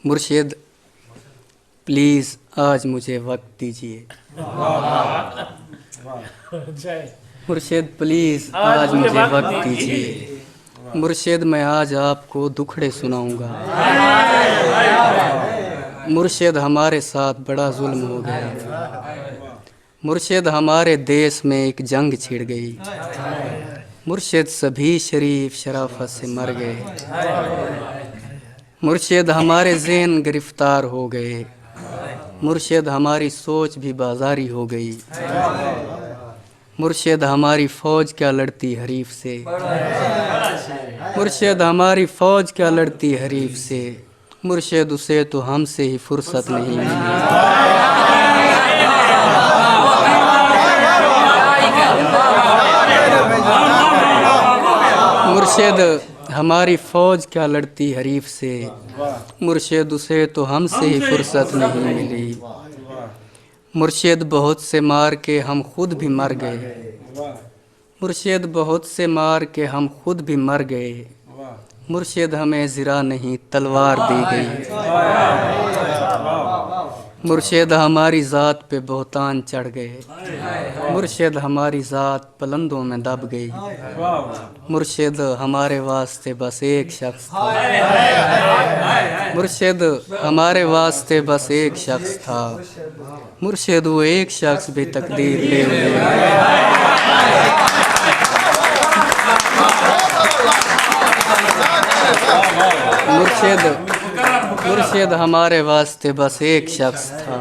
مرشد پلیز آج مجھے وقت دیجیے. مرشد پلیز آج مجھے وقت دیجیے. مرشد میں آج آپ کو دکھڑے سناؤں گا. مرشد ہمارے ساتھ بڑا ظلم ہو گیا. مرشد ہمارے دیس میں ایک جنگ چھڑ گئی. مرشد سبھی شریف شرافت سے مر گئے. مرشد ہمارے ذہن گرفتار ہو گئے. مرشد ہماری سوچ بھی بازاری ہو گئی. مرشد ہماری فوج کیا لڑتی حریف سے. مرشد ہماری فوج کیا لڑتی حریف سے. مرشد اسے تو ہم سے ہی فرصت نہیں ملی. مرشد ہماری فوج کیا لڑتی حریف سے. مرشد اسے تو ہم سے ہی فرصت نہیں ملی. مرشد بہت سے مار کے ہم خود بھی مر گئے. مرشد بہت سے مار کے ہم خود بھی مر گئے. مرشد ہمیں زرہ نہیں تلوار دی گئی. مرشد ہماری ذات پہ بہتان چڑھ گئے. مرشد ہماری ذات پلندوں میں دب گئی. مرشد ہمارے واسطے بس ایک شخص تھا. مرشد ہمارے واسطے بس ایک شخص تھا. مرشد وہ ایک شخص بھی تقدیر لے مرشد ہمارے واسطے بس ایک شخص تھا.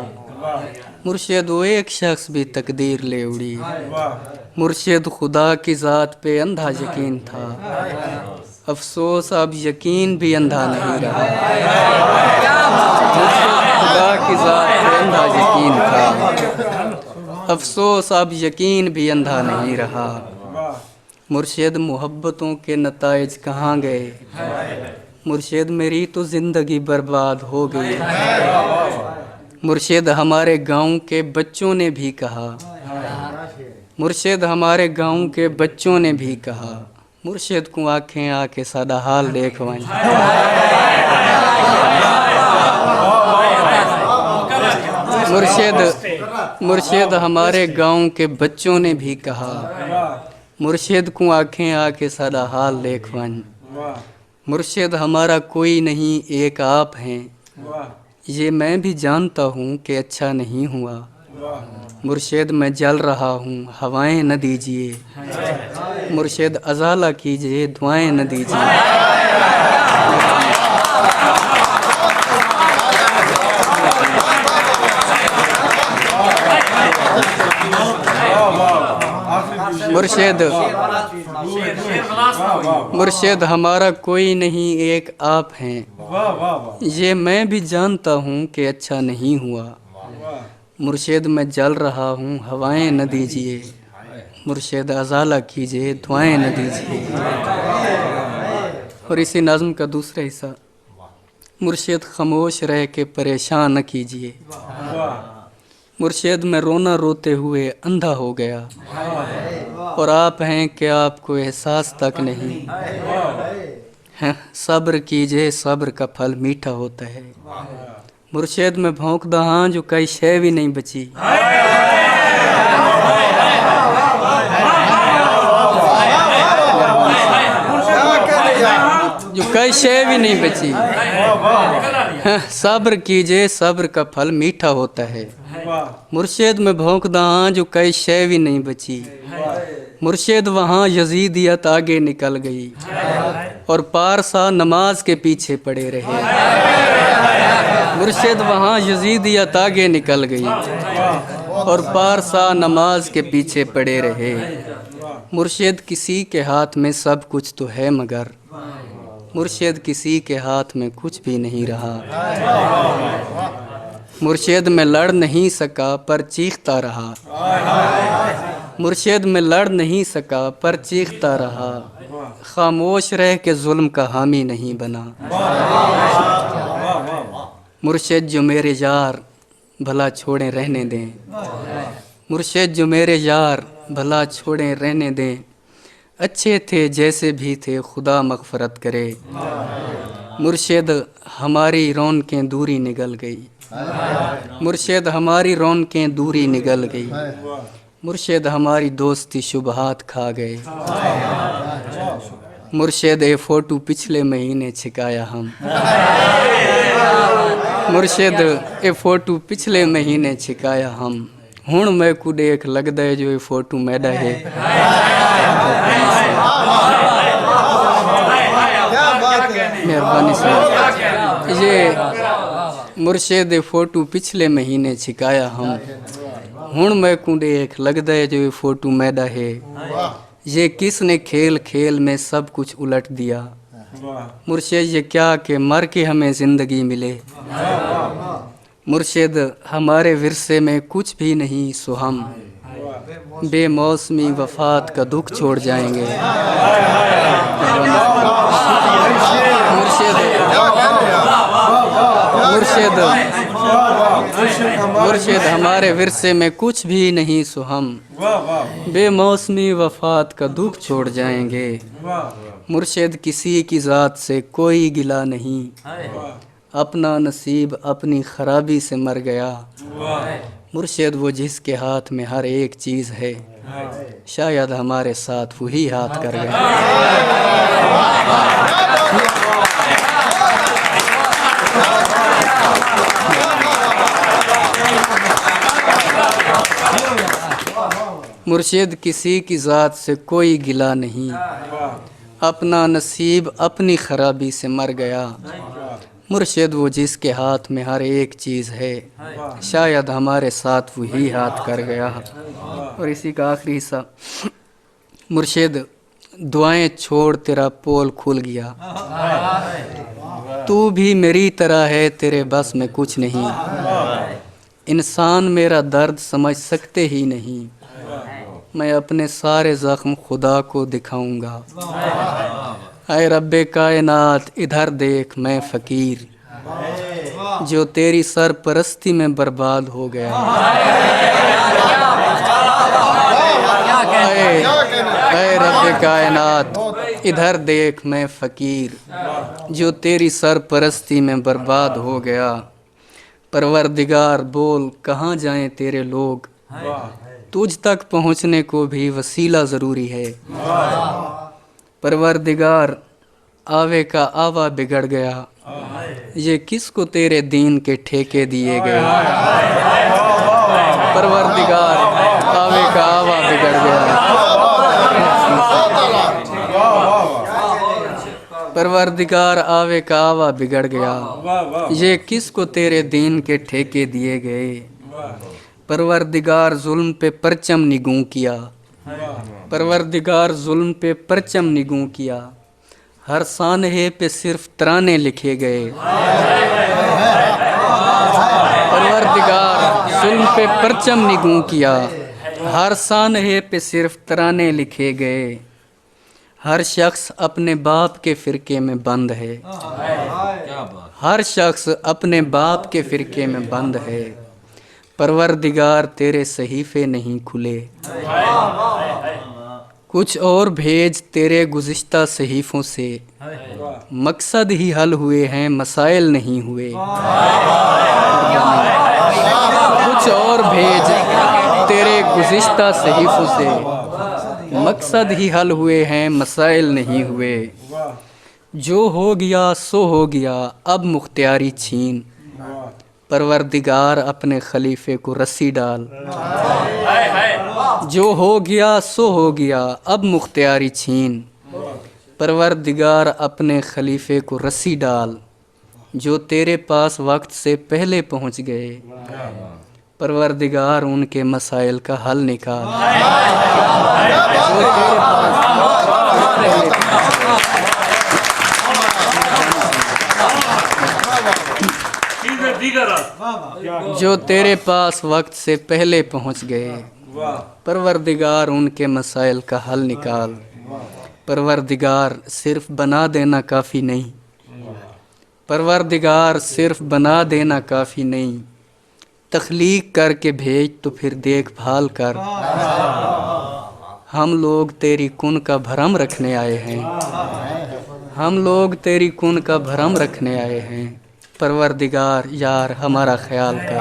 مرشد وہ ایک شخص بھی تقدیر لے اڑی. مرشد خدا کی ذات پہ اندھا یقین تھا. افسوس اب یقین بھی اندھا نہیں رہا. خدا کی ذات پہ اندھا یقین تھا. افسوس اب یقین بھی اندھا نہیں رہا. مرشد محبتوں کے نتائج کہاں گئے. مرشد میری تو زندگی برباد ہو گئی. مرشد ہمارے گاؤں کے بچوں نے بھی کہا. مرشد ہمارے گاؤں کے بچوں نے بھی کہا. مرشد کو آنکھیں آ کے سادہ حال دیکھوائیں. مرشد ہمارے گاؤں کے بچوں نے بھی کہا. مرشد کو آنکھیں آ کے سادہ حال دیکھوائیں. مرشد ہمارا کوئی نہیں ایک آپ ہیں. یہ میں بھی جانتا ہوں کہ اچھا نہیں ہوا. مرشد میں جل رہا ہوں ہوائیں نہ دیجیے. مرشد ازالہ کیجیے دعائیں نہ دیجیے. مرشد ہمارا کوئی نہیں ایک آپ ہیں. یہ میں بھی جانتا ہوں کہ اچھا نہیں ہوا. مرشد میں جل رہا ہوں ہوائیں نہ دیجیے. مرشد ازالہ کیجیے دعائیں نہ دیجیے. اور اسی نظم کا دوسرا حصہ. مرشد خاموش رہ کے پریشان نہ کیجیے. مرشد میں رونا روتے ہوئے اندھا ہو گیا. اور آپ ہیں کہ آپ کو احساس تک نہیں. صبر کیجئے صبر کا پھل میٹھا ہوتا ہے. مرشد میں بھونکدا ہاں جو کئی شے بھی نہیں بچی. جو کئی شے بھی نہیں بچی. صبر کیجئے صبر کا پھل میٹھا ہوتا ہے. مرشد میں بھونکدا ہاں جو کئی شے بھی نہیں بچی. مرشد وہاں یزیدیت آگے نکل گئی. اور پارسا نماز کے پیچھے پڑے رہے. مرشد وہاں یزیدیت آگے نکل گئی. اور پارسا نماز کے پیچھے پڑے رہے. مرشد کسی کے ہاتھ میں سب کچھ تو ہے مگر مرشد کسی کے ہاتھ میں کچھ بھی نہیں رہا. مرشد میں لڑ نہیں سکا پر چیختا رہا. مرشد میں لڑ نہیں سکا پر چیختا رہا. خاموش رہ کے ظلم کا حامی نہیں بنا. مرشد جو میرے یار بھلا چھوڑیں رہنے دیں. مرشد جو میرے یار بھلا چھوڑیں رہنے دیں. اچھے تھے جیسے بھی تھے خدا مغفرت کرے، مرشد ہماری رونقیں دوری نگل گئی، مرشد ہماری رونقیں دوری نگل گئی، مرشد ہماری دوستی شبہات کھا گئے، مرشد اے فوٹو پچھلے مہینے چھکایا ہم، مرشد اے فوٹو پچھلے مہینے چھکایا ہم، ہن میں کو دیکھ لگدا ہے جو یہ فوٹو میڈا ہے، مہربانی سے یہ مرشد اے فوٹو پچھلے مہینے چھکایا ہم، ہن میں کو دیکھ لگدا ہے جو یہ فوٹو میڈا ہے، یہ کس نے کھیل کھیل میں سب کچھ الٹ دیا، مرشد یہ کیا کہ مر کے ہمیں زندگی ملے، مرشد ہمارے ورثے میں کچھ بھی نہیں سو ہم بے موسمی وفات کا دکھ چھوڑ جائیں گے، مرشد ہمارے ورثے میں کچھ بھی نہیں سو ہم بے موسمی وفات کا دکھ چھوڑ جائیں گے، مرشد کسی کی ذات سے کوئی گلہ نہیں، اپنا نصیب اپنی خرابی سے مر گیا، مرشد وہ جس کے ہاتھ میں ہر ایک چیز ہے، شاید ہمارے ساتھ وہی ہاتھ کر گیا، مرشد کسی کی ذات سے کوئی گلہ نہیں، اپنا نصیب اپنی خرابی سے مر گیا، مرشد وہ جس کے ہاتھ میں ہر ایک چیز ہے، شاید ہمارے ساتھ وہی ہاتھ کر گیا، اور اسی کا آخری حصہ، مرشد دعائیں چھوڑ تیرا پول کھل گیا، تو بھی میری طرح ہے تیرے بس میں کچھ نہیں، انسان میرا درد سمجھ سکتے ہی نہیں، میں اپنے سارے زخم خدا کو دکھاؤں گا، اے رب کائنات ادھر دیکھ میں فقیر جو تیری سرپرستی میں برباد ہو گیا، اے رب کائنات ادھر دیکھ میں فقیر جو تیری سرپرستی میں برباد ہو گیا، پروردگار بول کہاں جائیں تیرے لوگ، تجھ تک پہنچنے کو بھی وسیلہ ضروری ہے، پروردگار آوے کا آوا بگڑ گیا، یہ کس کو تیرے دین کے ٹھیکے دیے گئے، پروردگار آوے کا آوا بگڑ گیا، پروردگار آوے کا آوا بگڑ گیا، یہ کس کو تیرے دین کے ٹھیکے دیے گئے، پروردگار ظلم پہ پرچم نگوں کیا، پروردگار ظلم پہ پرچم نگوں کیا، ہر سانحے پہ صرف ترانے لکھے گئے، پروردگار ظلم پہ پرچم نگوں کیا، ہر سانحے پہ صرف ترانے لکھے گئے، ہر شخص اپنے باپ کے فرقے میں بند ہے، ہر شخص اپنے باپ کے فرقے میں بند ہے، پروردگار تیرے صحیفے نہیں کھلے، کچھ اور بھیج تیرے گزشتہ صحیفوں سے، مقصد ہی حل ہوئے ہیں مسائل نہیں ہوئے، کچھ اور بھیج تیرے گزشتہ صحیفوں سے، مقصد ہی حل ہوئے ہیں مسائل نہیں ہوئے، جو ہو گیا سو ہو گیا اب مختیاری چھین، پروردگار اپنے خلیفے کو رسی ڈال، جو ہو گیا سو ہو گیا اب مختیاری چھین، پروردگار اپنے خلیفے کو رسی ڈال، جو تیرے پاس وقت سے پہلے پہنچ گئے، پروردگار ان کے مسائل کا حل نکال، جو تیرے پاس وقت سے پہلے پہنچ گئے، پروردگار ان کے مسائل کا حل نکال، پروردگار صرف بنا دینا کافی نہیں، پروردگار صرف بنا دینا کافی نہیں، تخلیق کر کے بھیج تو پھر دیکھ بھال کر، ہم لوگ تیری کن کا بھرم رکھنے آئے ہیں، ہم لوگ تیری کن کا بھرم رکھنے آئے ہیں، پروردگار یار ہمارا خیال کر۔